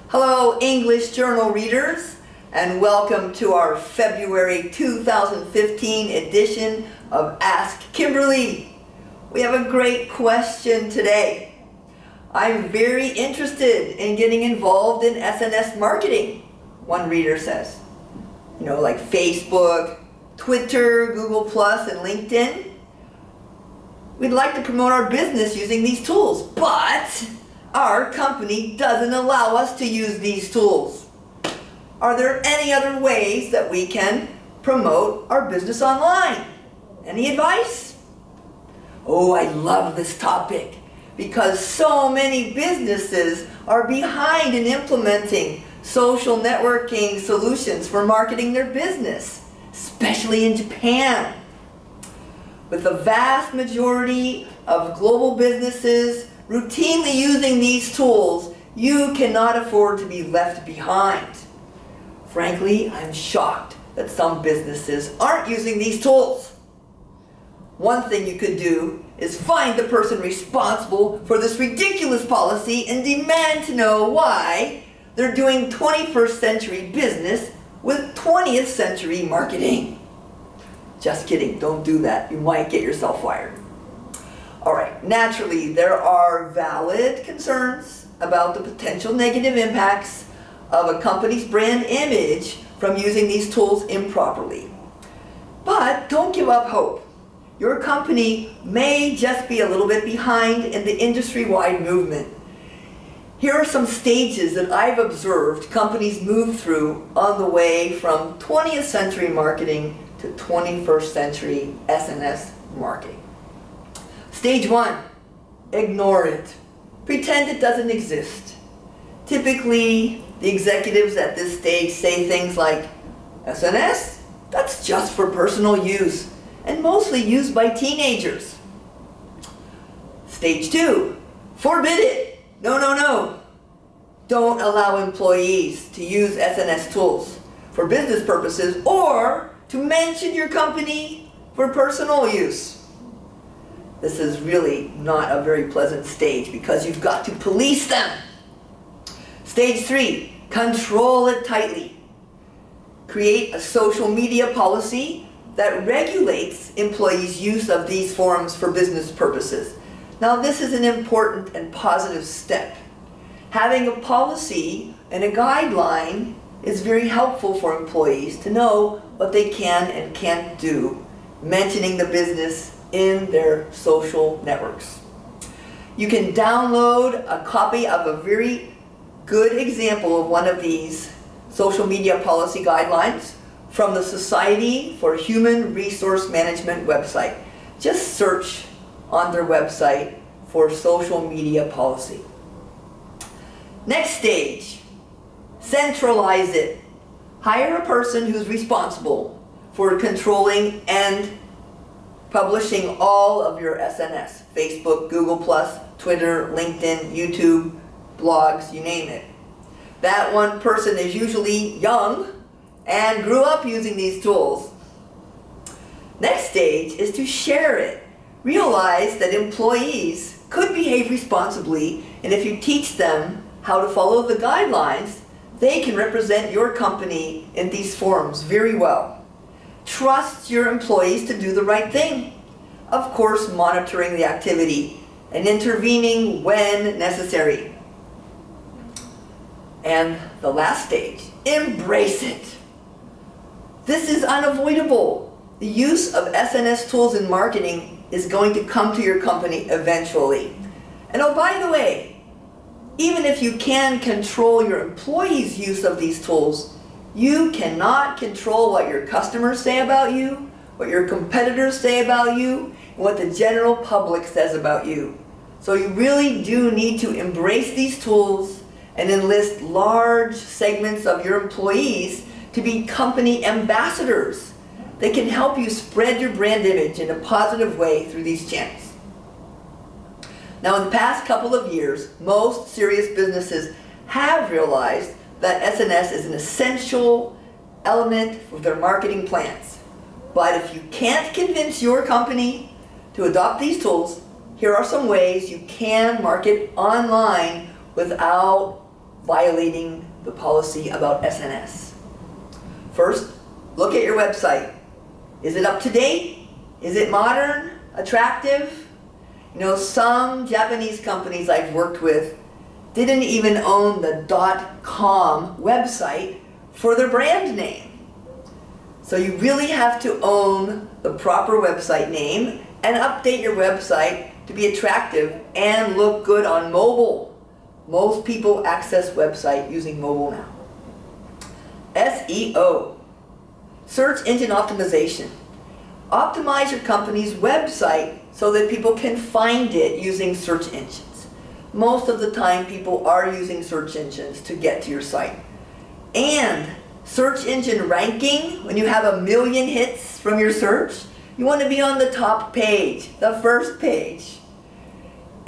Hello, English Journal readers, and welcome to our February 2015 edition of Ask Kimberly. We have a great question today. I'm very interested in getting involved in SNS marketing, one reader says. You know, like Facebook, Twitter, Google+, and LinkedIn. We'd like to promote our business using these tools, but our company doesn't allow us to use these tools. Are there any other ways that we can promote our business online? Any advice? Oh, I love this topic because so many businesses are behind in implementing social networking solutions for marketing their business, especially in Japan. With the vast majority of global businesses routinely using these tools, you cannot afford to be left behind. Frankly, I'm shocked that some businesses aren't using these tools. One thing you could do is find the person responsible for this ridiculous policy and demand to know why they're doing 21st century business with 20th century marketing. Just kidding, don't do that. You might get yourself fired. Alright, naturally there are valid concerns about the potential negative impacts of a company's brand image from using these tools improperly. But don't give up hope. Your company may just be a little bit behind in the industry-wide movement. Here are some stages that I've observed companies move through on the way from 20th century marketing to 21st century SNS marketing. Stage 1, ignore it. Pretend it doesn't exist. Typically, the executives at this stage say things like, SNS? That's just for personal use and mostly used by teenagers. Stage 2, forbid it. No, no, no. Don't allow employees to use SNS tools for business purposes or to mention your company for personal use. This is really not a very pleasant stage because you've got to police them. Stage 3, control it tightly. Create a social media policy that regulates employees' use of these forums for business purposes. Now this is an important and positive step. Having a policy and a guideline is very helpful for employees to know what they can and can't do, mentioning the business in their social networks. You can download a copy of a very good example of one of these social media policy guidelines from the Society for Human Resource Management website. Just search on their website for social media policy. Next stage, centralize it. Hire a person who's responsible for controlling and publishing all of your SNS, Facebook, Google+, Twitter, LinkedIn, YouTube, blogs, you name it. That one person is usually young and grew up using these tools. Next stage is to share it. Realize that employees could behave responsibly, and if you teach them how to follow the guidelines, they can represent your company in these forums very well. Trust your employees to do the right thing. Of course, monitoring the activity and intervening when necessary. And the last stage, embrace it. This is unavoidable. The use of SNS tools in marketing is going to come to your company eventually. And oh, by the way, even if you can control your employees' use of these tools, you cannot control what your customers say about you, what your competitors say about you, and what the general public says about you. So you really do need to embrace these tools and enlist large segments of your employees to be company ambassadors. They can help you spread your brand image in a positive way through these channels. Now, in the past couple of years, most serious businesses have realized that SNS is an essential element of their marketing plans. But if you can't convince your company to adopt these tools, here are some ways you can market online without violating the policy about SNS. First, look at your website. Is it up to date? Is it modern? Attractive? You know, some Japanese companies I've worked with didn't even own the .com website for their brand name. So you really have to own the proper website name and update your website to be attractive and look good on mobile. Most people access website using mobile now. SEO, search engine optimization. Optimize your company's website so that people can find it using search engines. Most of the time people are using search engines to get to your site. And search engine ranking, when you have 1 million hits from your search, you want to be on the top page, the first page.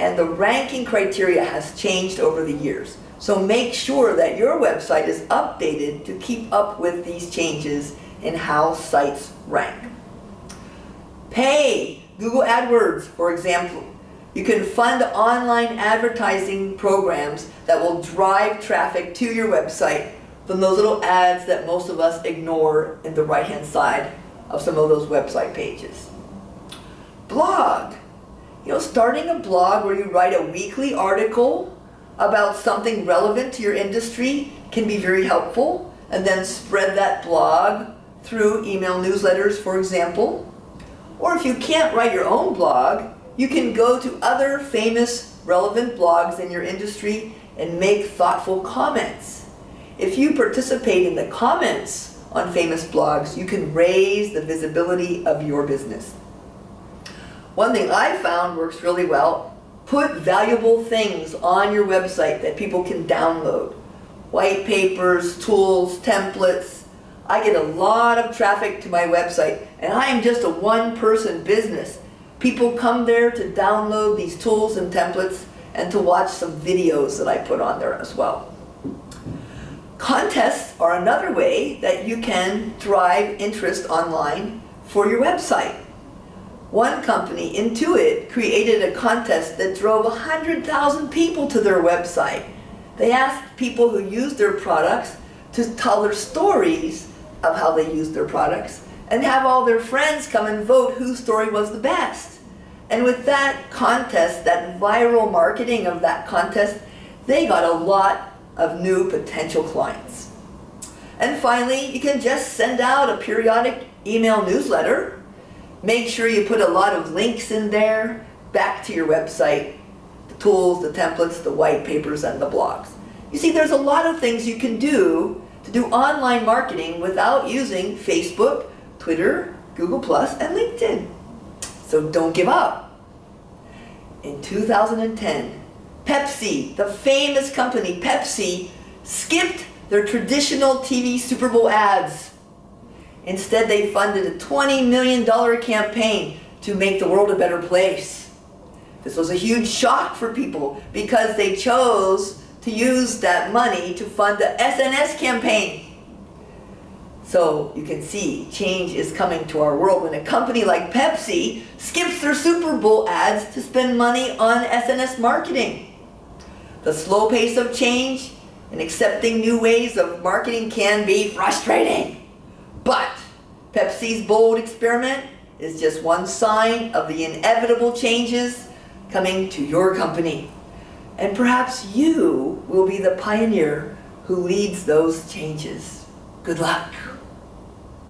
And the ranking criteria has changed over the years. So make sure that your website is updated to keep up with these changes in how sites rank. Pay. Google AdWords, for example. You can fund online advertising programs that will drive traffic to your website from those little ads that most of us ignore in the right-hand side of some of those website pages. Blog. You know, starting a blog where you write a weekly article about something relevant to your industry can be very helpful, and then spread that blog through email newsletters, for example. Or if you can't write your own blog, you can go to other famous relevant blogs in your industry and make thoughtful comments. If you participate in the comments on famous blogs, you can raise the visibility of your business. One thing I found works really well: put valuable things on your website that people can download. White papers, tools, templates. I get a lot of traffic to my website, and I am just a one-person business. People come there to download these tools and templates and to watch some videos that I put on there as well. Contests are another way that you can drive interest online for your website. One company, Intuit, created a contest that drove 100,000 people to their website. They asked people who used their products to tell their stories of how they used their products and have all their friends come and vote whose story was the best. And with that contest, that viral marketing of that contest, they got a lot of new potential clients. And finally, you can just send out a periodic email newsletter. Make sure you put a lot of links in there back to your website, the tools, the templates, the white papers, and the blogs. You see, there's a lot of things you can do to do online marketing without using Facebook, Twitter, Google+, and LinkedIn. So don't give up. In 2010, Pepsi, the famous company Pepsi, skipped their traditional TV Super Bowl ads. Instead, they funded a $20 million campaign to make the world a better place. This was a huge shock for people because they chose to use that money to fund the SNS campaign. So you can see change is coming to our world when a company like Pepsi skips their Super Bowl ads to spend money on SNS marketing. The slow pace of change and accepting new ways of marketing can be frustrating. But Pepsi's bold experiment is just one sign of the inevitable changes coming to your company. And perhaps you will be the pioneer who leads those changes. Good luck.